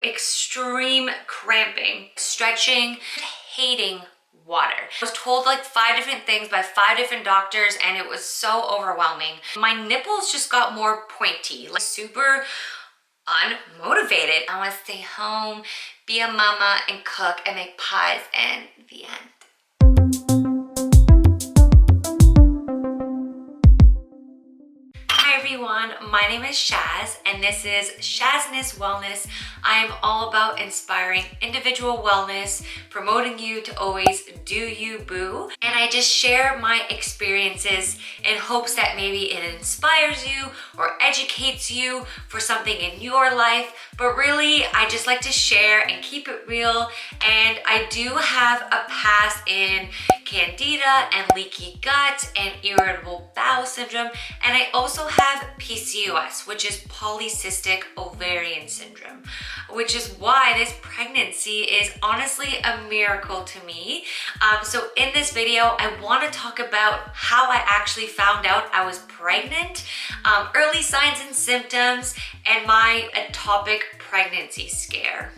extreme cramping, stretching, hating water. I was told like 5 different things by 5 different doctors and it was so overwhelming. My nipples just got more pointy, like super unmotivated. I want to stay home, be a mama and cook and make pies and the end. Hi everyone, my name is Shaz and this is Shazness Wellness. I am all about inspiring individual wellness, promoting you to always do you, boo. And I just share my experiences in hopes that maybe it inspires you or educates you for something in your life. But really, I just like to share and keep it real. And I do have a past in Candida and leaky gut and irritable bowel syndrome. And I also have PCOS, which is polycystic ovarian syndrome, which is why this pregnancy is honestly a miracle to me. So in this video, I want to talk about how I actually found out I was pregnant, early signs and symptoms, and my ectopic pregnancy scare.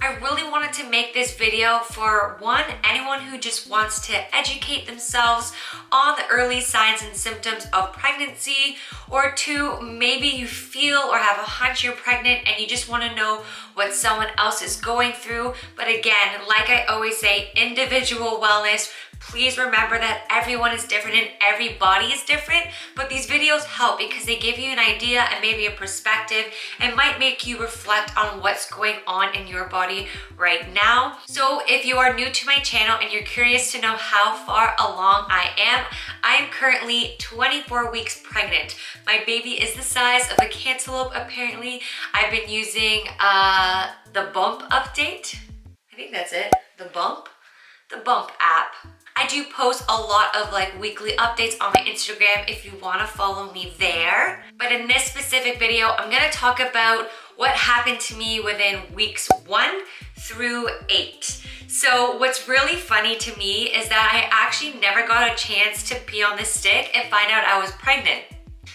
I really wanted to make this video for one, anyone who just wants to educate themselves on the early signs and symptoms of pregnancy, or two, maybe you feel or have a hunch you're pregnant and you just want to know what someone else is going through. But again, like I always say, individual wellness. Please remember that everyone is different and every body is different, but these videos help because they give you an idea and maybe a perspective and might make you reflect on what's going on in your body right now. So if you are new to my channel and you're curious to know how far along I am currently 24 weeks pregnant. My baby is the size of a cantaloupe apparently. I've been using the Bump update. I think that's it, the Bump app. I do post a lot of like weekly updates on my Instagram if you want to follow me there. But in this specific video, I'm going to talk about what happened to me within weeks 1 through 8. So what's really funny to me is that I actually never got a chance to pee on the stick and find out I was pregnant.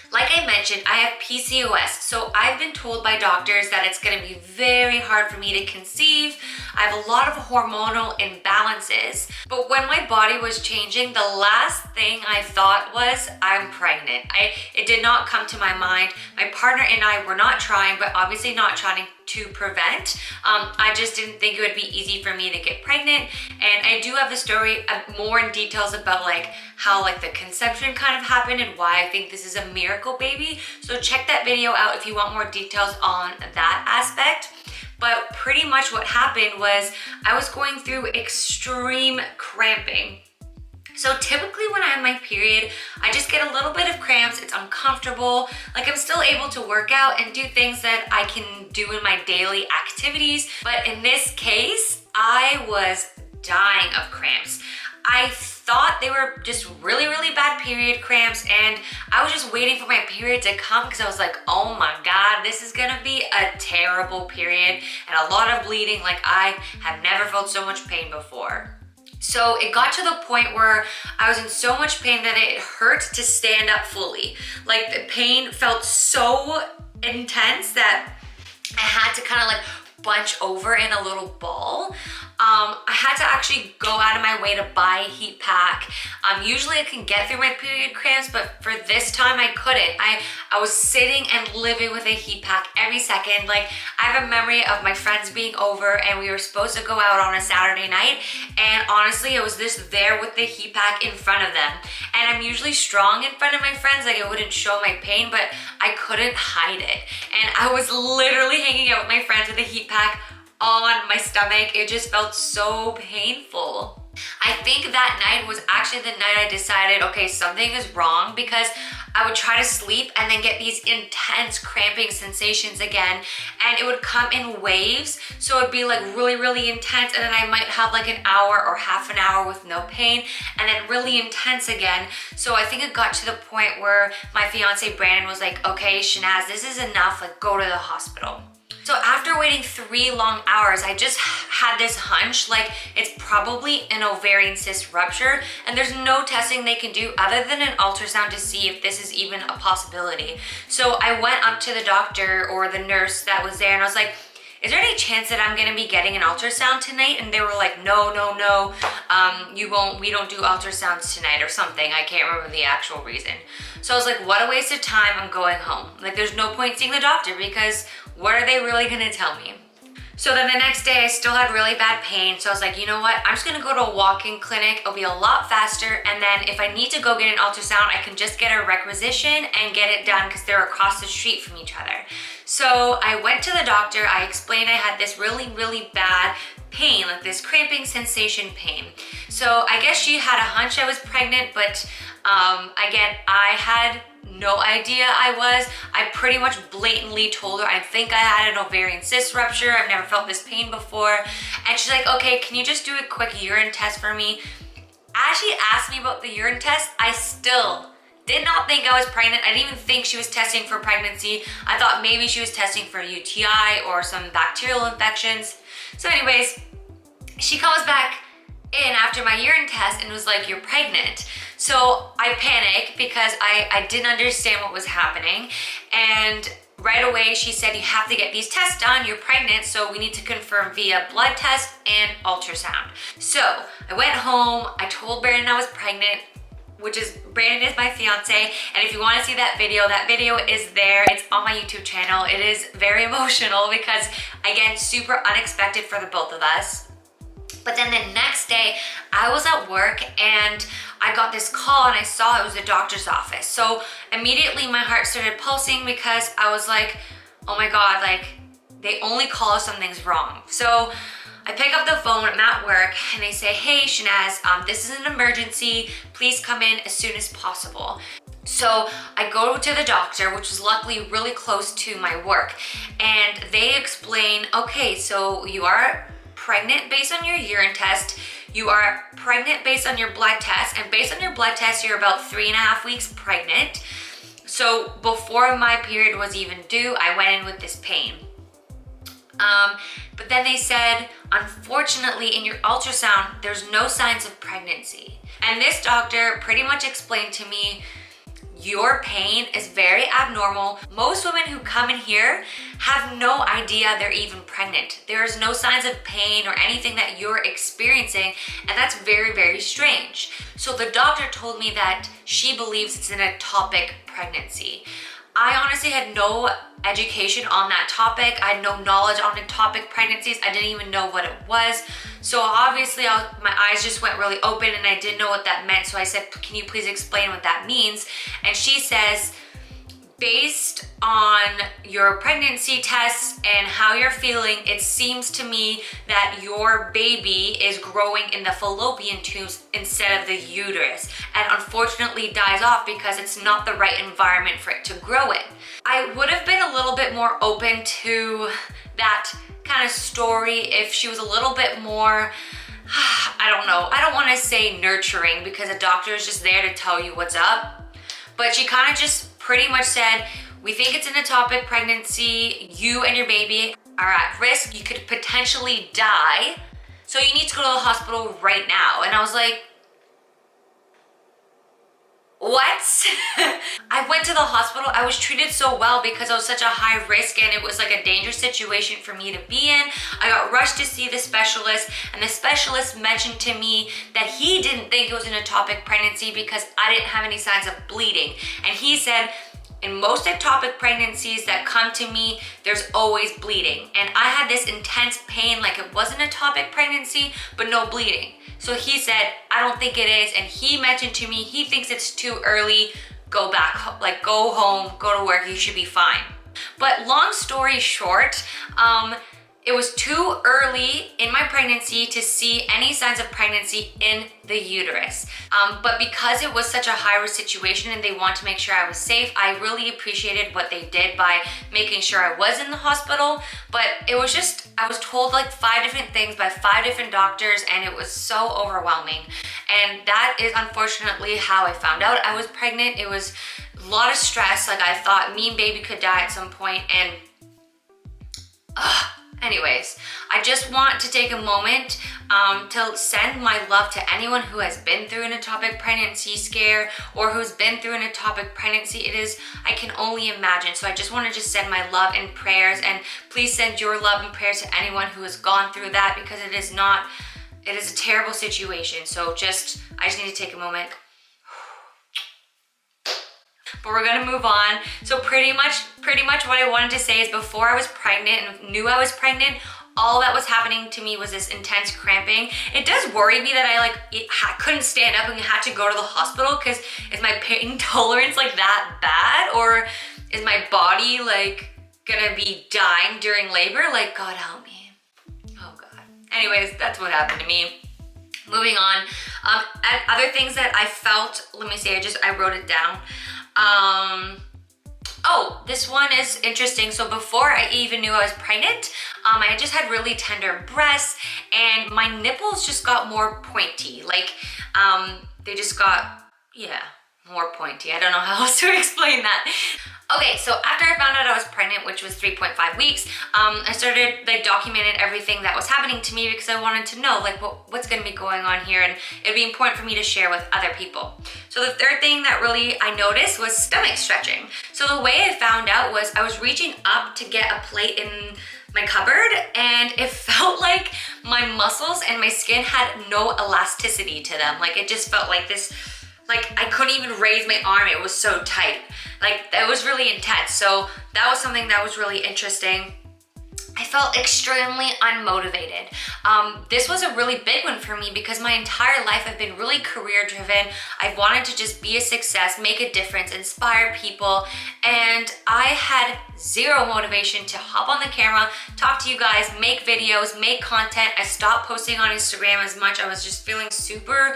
Like I mentioned, I have PCOS, so I've been told by doctors that it's going to be very hard for me to conceive. I have a lot of hormonal imbalances, but when my body was changing, the last thing I thought was, I'm pregnant. It did not come to my mind. My partner and I were not trying, but obviously not trying to prevent. I just didn't think it would be easy for me to get pregnant. And I do have the story more in details about like how like the conception kind of happened and why I think this is a miracle baby. So check that video out if you want more details on that aspect. But pretty much what happened was I was going through extreme cramping. So typically when I have my period, I just get a little bit of cramps, it's uncomfortable, like I'm still able to work out and do things that I can do in my daily activities. But in this case, I was dying of cramps. I thought they were just really, really bad period cramps and I was just waiting for my period to come because I was like, oh my God, this is gonna be a terrible period and a lot of bleeding. Like I have never felt so much pain before. So it got to the point where I was in so much pain that it hurt to stand up fully. Like the pain felt so intense that I had to kind of like bunch over in a little ball. I had to actually go out of my way to buy a heat pack. Usually I can get through my period cramps, but for this time I couldn't. I was sitting and living with a heat pack every second. Like I have a memory of my friends being over and we were supposed to go out on a Saturday night. And honestly, I was just there with the heat pack in front of them. And I'm usually strong in front of my friends. Like it wouldn't show my pain, but I couldn't hide it. And I was literally hanging out with my friends with a heat pack on my stomach. It just felt so painful. I think that night was actually the night I decided, okay, something is wrong, because I would try to sleep and then get these intense cramping sensations again, and it would come in waves. So it'd be like really, really intense, and then I might have like an hour or half an hour with no pain, and then really intense again. So I think it got to the point where my fiance Brandon was like, okay, Shanaz, this is enough, like go to the hospital. So after waiting 3 long hours, I just had this hunch like it's probably an ovarian cyst rupture, and there's no testing they can do other than an ultrasound to see if this is even a possibility. So I went up to the doctor or the nurse that was there and I was like, is there any chance that I'm gonna be getting an ultrasound tonight? And they were like, no, you won't, we don't do ultrasounds tonight or something. I can't remember the actual reason. So I was like, what a waste of time, I'm going home. Like, there's no point seeing the doctor because what are they really gonna tell me? So then the next day I still had really bad pain. So I was like, you know what? I'm just gonna go to a walk-in clinic. It'll be a lot faster. And then if I need to go get an ultrasound, I can just get a requisition and get it done because they're across the street from each other. So I went to the doctor. I explained I had this really bad pain, like this cramping sensation pain. So I guess she had a hunch I was pregnant, but again, I had no idea I pretty much blatantly told her I think I had an ovarian cyst rupture. I've never felt this pain before. And she's like, okay, can you just do a quick urine test for me? As she asked me about the urine test, I still did not think I was pregnant. I didn't even think she was testing for pregnancy. I thought maybe she was testing for UTI or some bacterial infections. So anyways, she comes back in after my urine test and was like, you're pregnant. So I panicked because I didn't understand what was happening. And right away she said, you have to get these tests done, you're pregnant, so we need to confirm via blood test and ultrasound. So I went home, I told Brandon I was pregnant, Brandon is my fiance, and if you want to see that video is there. It's on my YouTube channel. It is very emotional because, again, super unexpected for the both of us. But then the next day, I was at work and I got this call and I saw it was the doctor's office. So immediately my heart started pulsing because I was like, oh my God, like they only call if something's wrong. So I pick up the phone, I'm at work, and they say, hey, Shazness, this is an emergency. Please come in as soon as possible. So I go to the doctor, which is luckily really close to my work, and they explain, okay, so you are pregnant based on your urine test, you are pregnant based on your blood test, and based on your blood test, you're about 3.5 weeks pregnant. So before my period was even due, I went in with this pain. But then they said, unfortunately, in your ultrasound, there's no signs of pregnancy. And this doctor pretty much explained to me, your pain is very abnormal. Most women who come in here have no idea they're even pregnant. There is no signs of pain or anything that you're experiencing, and that's very strange. So the doctor told me that she believes it's an ectopic pregnancy. I honestly had no education on that topic. I had no knowledge on ectopic pregnancies. I didn't even know what it was. So obviously my eyes just went really open and I didn't know what that meant. So I said, can you please explain what that means? And she says, based on your pregnancy tests and how you're feeling, it seems to me that your baby is growing in the fallopian tubes instead of the uterus, and unfortunately dies off because it's not the right environment for it to grow in. I would have been a little bit more open to that kind of story if she was a little bit more, I don't know, I don't want to say nurturing because a doctor is just there to tell you what's up, but she kind of just pretty much said, we think it's an ectopic pregnancy, you and your baby are at risk, you could potentially die, so you need to go to the hospital right now. And I was like, what? I went to the hospital. I was treated so well because I was such a high risk and it was like a dangerous situation for me to be in. I got rushed to see the specialist, and the specialist mentioned to me that he didn't think it was an ectopic pregnancy because I didn't have any signs of bleeding. And he said, in most ectopic pregnancies that come to me, there's always bleeding. And I had this intense pain like it was an ectopic pregnancy, but no bleeding. So he said, I don't think it is. And he mentioned to me, he thinks it's too early. Go back, like go home, go to work, you should be fine. But long story short, it was too early in my pregnancy to see any signs of pregnancy in the uterus. But because it was such a high-risk situation and they wanted to make sure I was safe, I really appreciated what they did by making sure I was in the hospital. But it was just, I was told like 5 different things by 5 different doctors, and it was so overwhelming. And that is unfortunately how I found out I was pregnant. It was a lot of stress. Like I thought me and baby could die at some point, and Anyways, I just want to take a moment to send my love to anyone who has been through an ectopic pregnancy scare or who's been through an ectopic pregnancy. I can only imagine. So I just want to just send my love and prayers, and please send your love and prayers to anyone who has gone through that, because it is a terrible situation. So I just need to take a moment. But we're gonna move on. So pretty much what I wanted to say is, before I was pregnant and knew I was pregnant, all that was happening to me was this intense cramping. It does worry me that I couldn't stand up and had to go to the hospital, because is my pain tolerance like that bad, or is my body like gonna be dying during labor? Like, God help me. Oh God. Anyways, that's what happened to me. Moving on. Other things that I felt, let me see, I wrote it down. Oh, this one is interesting. So before I even knew I was pregnant, I just had really tender breasts, and my nipples just got more pointy. Like, they just got, yeah, more pointy. I don't know how else to explain that. Okay, so after I found out I was pregnant, which was 3.5 weeks, I started documenting everything that was happening to me, because I wanted to know what's gonna be going on here, and it'd be important for me to share with other people. So the third thing that really I noticed was stomach stretching. So the way I found out was I was reaching up to get a plate in my cupboard, and it felt like my muscles and my skin had no elasticity to them. Like, it just felt like this, like I couldn't even raise my arm, it was so tight. Like, that was really intense. So that was something that was really interesting. I felt extremely unmotivated. This was a really big one for me, because my entire life I've been really career driven. I've wanted to just be a success, make a difference, inspire people, and I had zero motivation to hop on the camera, talk to you guys, make videos, make content. I stopped posting on Instagram as much. I was just feeling super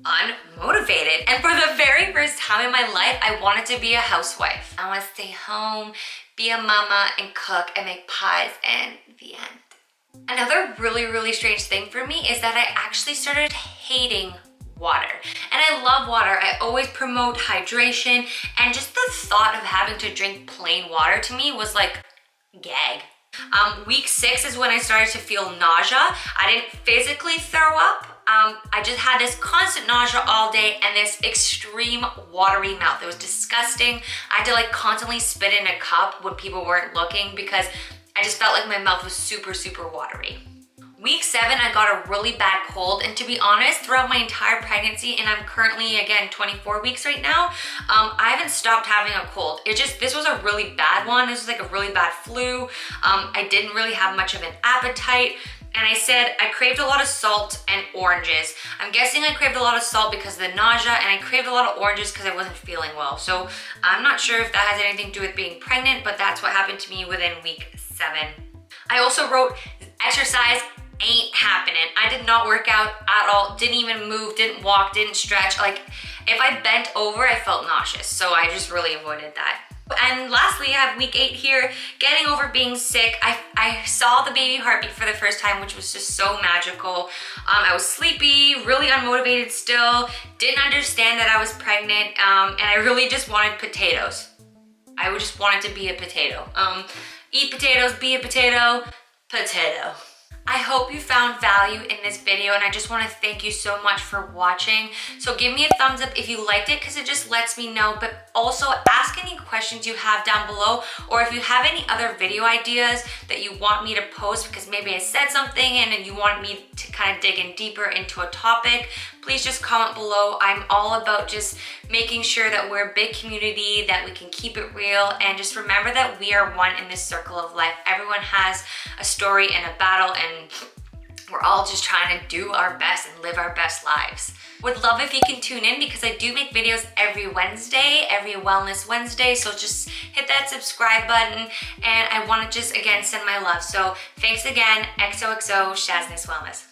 unmotivated. And for the very first time in my life, I wanted to be a housewife. I want to stay home, be a mama, and cook and make pies, and the end. Another really, really strange thing for me is that I actually started hating water. And I love water. I always promote hydration, and just the thought of having to drink plain water to me was like gag. Week 6 is when I started to feel nausea. I didn't physically throw up. I just had this constant nausea all day and this extreme watery mouth. It was disgusting. I had to constantly spit in a cup when people weren't looking, because I just felt like my mouth was super, super watery. Week 7, I got a really bad cold, and to be honest, throughout my entire pregnancy, and I'm currently, again, 24 weeks right now, I haven't stopped having a cold. This was a really bad one. This was like a really bad flu. I didn't really have much of an appetite. And I said I craved a lot of salt and oranges. I'm guessing I craved a lot of salt because of the nausea, and I craved a lot of oranges because I wasn't feeling well. So I'm not sure if that has anything to do with being pregnant, but that's what happened to me within week 7. I also wrote exercise ain't happening. I did not work out at all, didn't even move, didn't walk, didn't stretch. Like, if I bent over, I felt nauseous. So I just really avoided that. And lastly, I have week 8 here, getting over being sick. I saw the baby heartbeat for the first time, which was just so magical. I was sleepy, really unmotivated still, didn't understand that I was pregnant, and I really just wanted potatoes. I just wanted to be a potato. Eat potatoes, be a potato, potato. I hope you found value in this video, and I just want to thank you so much for watching. So give me a thumbs up if you liked it, because it just lets me know, but also ask any questions you have down below, or if you have any other video ideas that you want me to post because maybe I said something and you want me to kind of dig in deeper into a topic, please just comment below. I'm all about just making sure that we're a big community, that we can keep it real, and just remember that we are one in this circle of life. Everyone has a story and a battle, and we're all just trying to do our best and live our best lives. Would love if you can tune in, because I do make videos every Wednesday, every Wellness Wednesday, so just hit that subscribe button, and I want to just again send my love. So thanks again, XOXO Shazness Wellness.